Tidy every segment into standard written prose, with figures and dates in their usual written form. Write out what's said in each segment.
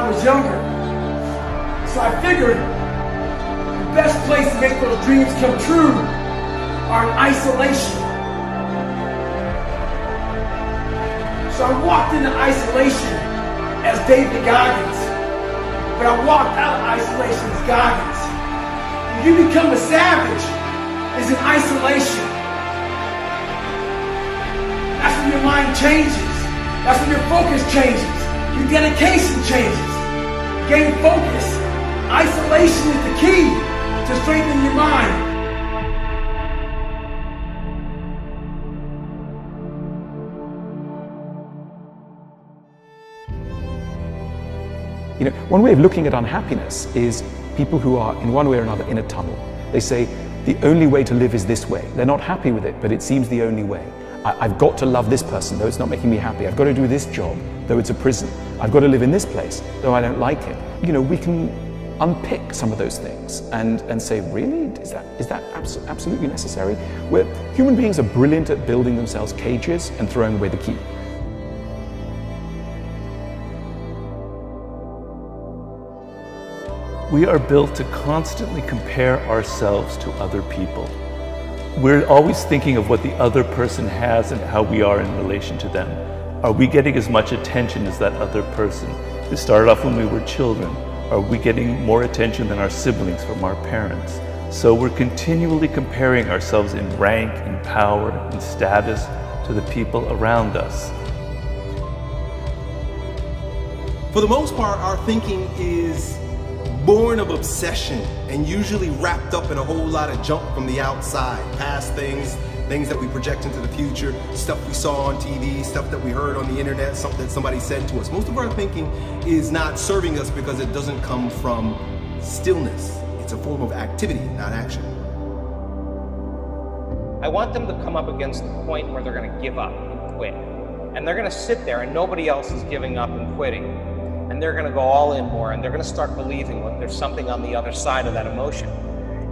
was younger. So I figured the best place to make those dreams come true are in isolation. So I walked into isolation as David Goggins, but I walked out of isolation as Goggins. When you become a savage, is in isolation. That's when your mind changes. That's when your focus changes. Your dedication changes. Gain focus. Isolation is the key to strengthening your mind. You know, one way of looking at unhappiness is people who are, in one way or another, in a tunnel. They say, the only way to live is this way. They're not happy with it, but it seems the only way. I've got to love this person, though it's not making me happy. I've got to do this job, though it's a prison. I've got to live in this place, though I don't like it. You know, we can unpick some of those things and say, really? Is that absolutely necessary? Human beings are brilliant at building themselves cages and throwing away the key. We are built to constantly compare ourselves to other people. We're always thinking of what the other person has and how we are in relation to them. Are we getting as much attention as that other person? It started off when we were children. Are we getting more attention than our siblings from our parents? So we're continually comparing ourselves in rank, in power, in status to the people around us. For the most part, our thinking is born of obsession and usually wrapped up in a whole lot of junk from the outside, past things that we project into the future, stuff we saw on TV, stuff that we heard on the internet, something that somebody said to us. Most of our thinking is not serving us because it doesn't come from stillness. It's a form of activity, not action. I want them to come up against the point where they're going to give up and quit. And they're going to sit there and nobody else is giving up and quitting. And they're going to go all in more, and they're going to start believing that there's something on the other side of that emotion.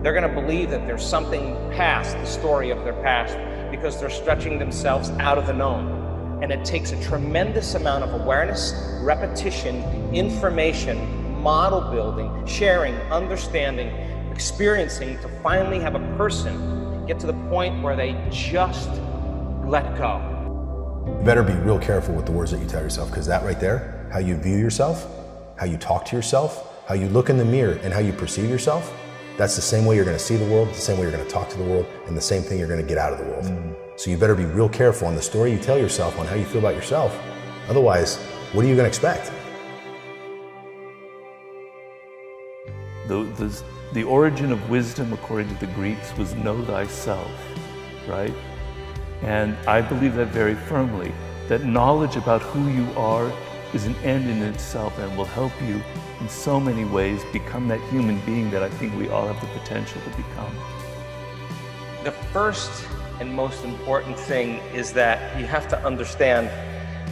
They're going to believe that there's something past the story of their past because they're stretching themselves out of the known. And it takes a tremendous amount of awareness, repetition, information, model building, sharing, understanding, experiencing to finally have a person get to the point where they just let go. You better be real careful with the words that you tell yourself, because that right there, how you view yourself, how you talk to yourself, how you look in the mirror and how you perceive yourself, that's the same way you're going to see the world, the same way you're going to talk to the world, and the same thing you're going to get out of the world. So you better be real careful on the story you tell yourself on how you feel about yourself. Otherwise, what are you going to expect? The origin of wisdom, according to the Greeks, was know thyself, right? And I believe that very firmly, that knowledge about who you are is an end in itself and will help you in so many ways become that human being that I think we all have the potential to become. The first and most important thing is that you have to understand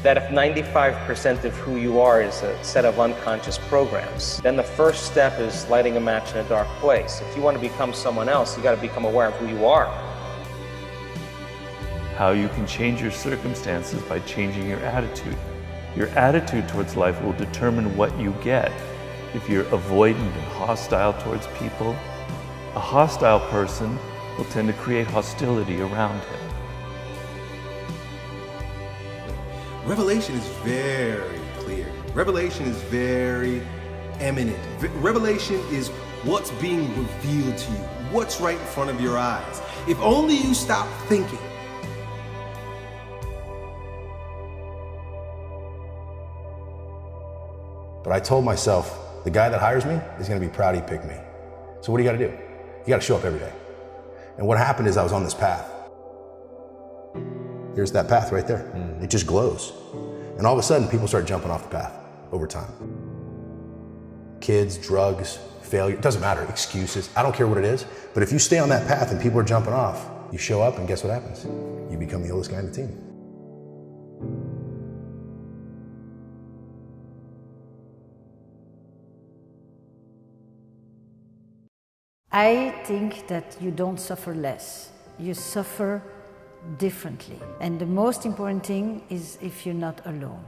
that if 95% of who you are is a set of unconscious programs, then the first step is lighting a match in a dark place. If you want to become someone else, you got to become aware of who you are. How you can change your circumstances by changing your attitude. Your attitude towards life will determine what you get. If you're avoidant and hostile towards people, a hostile person will tend to create hostility around him. Revelation is very clear. Revelation is very eminent. Revelation is what's being revealed to you, what's right in front of your eyes. If only you stop thinking. But I told myself, the guy that hires me is going to be proud he picked me. So what do you got to do? You got to show up every day. And what happened is I was on this path. Here's that path right there. It just glows. And all of a sudden, people start jumping off the path over time. Kids, drugs, failure, it doesn't matter, excuses, I don't care what it is. But if you stay on that path and people are jumping off, you show up and guess what happens? You become the oldest guy on the team. I think that you don't suffer less, you suffer differently. And the most important thing is if you're not alone.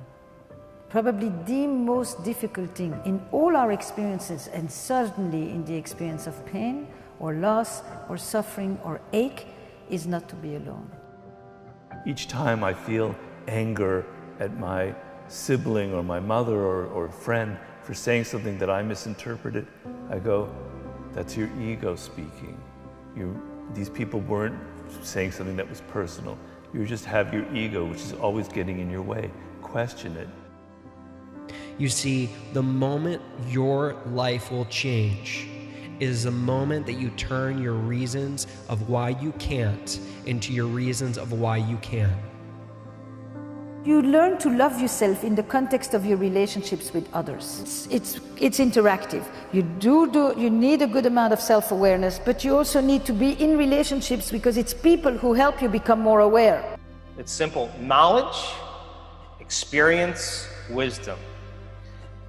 Probably the most difficult thing in all our experiences, and certainly in the experience of pain or loss or suffering or ache, is not to be alone. Each time I feel anger at my sibling or my mother or friend for saying something that I misinterpreted, I go, that's your ego speaking. These people weren't saying something that was personal. You just have your ego, which is always getting in your way. Question it. You see, the moment your life will change is the moment that you turn your reasons of why you can't into your reasons of why you can. You learn to love yourself in the context of your relationships with others. It's interactive. You need a good amount of self-awareness, but you also need to be in relationships because it's people who help you become more aware. It's simple. Knowledge, experience, wisdom.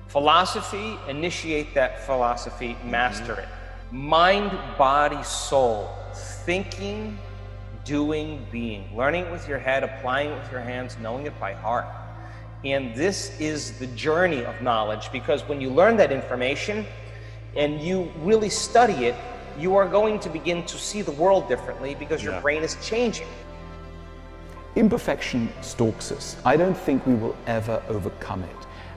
Philosophy, initiate that philosophy, master it. Mind, body, soul. Thinking, doing, being. Learning it with your head, applying it with your hands, knowing it by heart. And this is the journey of knowledge, because when you learn that information and you really study it, you are going to begin to see the world differently because your brain is changing. Imperfection stalks us. I don't think we will ever overcome it.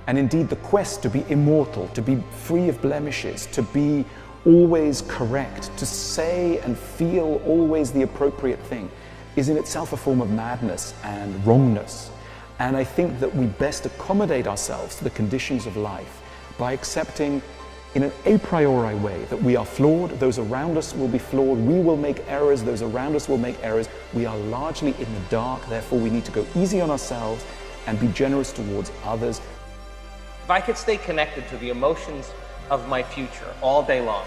And indeed, the quest to be immortal, to be free of blemishes, to be always correct, to say and feel always the appropriate thing, is in itself a form of madness and wrongness. And I think that we best accommodate ourselves to the conditions of life by accepting in an a priori way that we are flawed, those around us will be flawed, we will make errors, those around us will make errors. We are largely in the dark, therefore we need to go easy on ourselves and be generous towards others. If I could stay connected to the emotions of my future all day long,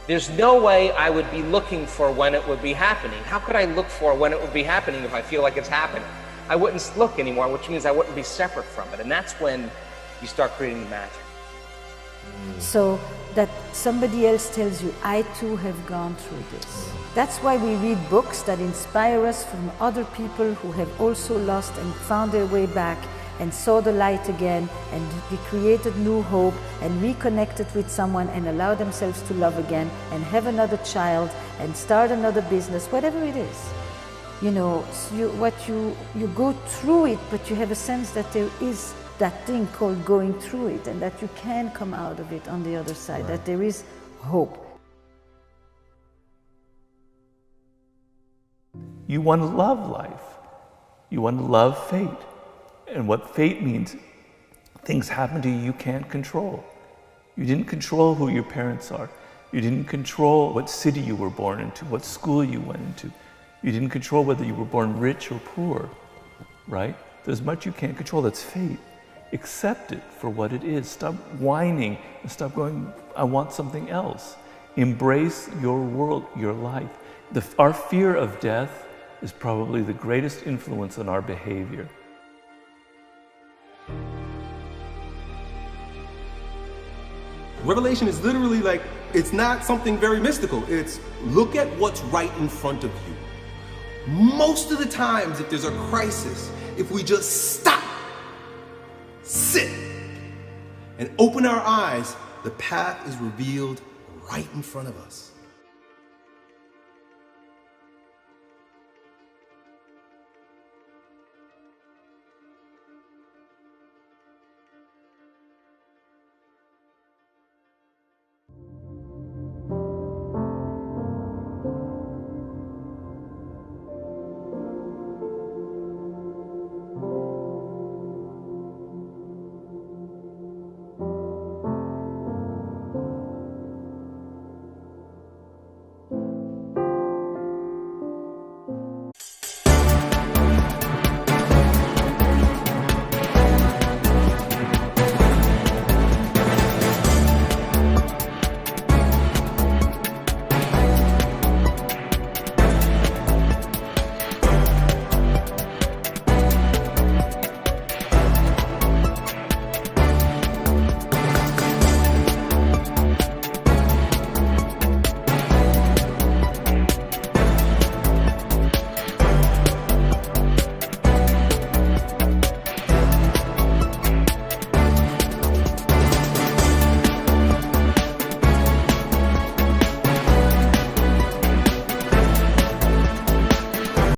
there's no way I would be looking for when it would be happening. How could I look for when it would be happening if I feel like it's happening? I wouldn't look anymore, which means I wouldn't be separate from it. And that's when you start creating the magic. So that somebody else tells you, I too have gone through this. That's why we read books that inspire us from other people who have also lost and found their way back and saw the light again, and they created new hope and reconnected with someone and allow themselves to love again and have another child and start another business, whatever it is. You know, you go through it, but you have a sense that there is that thing called going through it, and that you can come out of it on the other side, that there is hope. You want to love life. You want to love fate. And what fate means, things happen to you you can't control. You didn't control who your parents are. You didn't control what city you were born into, what school you went into. You didn't control whether you were born rich or poor, right? There's much you can't control. That's fate. Accept it for what it is. Stop whining and stop going, I want something else. Embrace your world, your life. Our fear of death is probably the greatest influence on our behavior. Revelation is literally like, it's not something very mystical. It's look at what's right in front of you. Most of the times, if there's a crisis, if we just stop, sit, and open our eyes, the path is revealed right in front of us.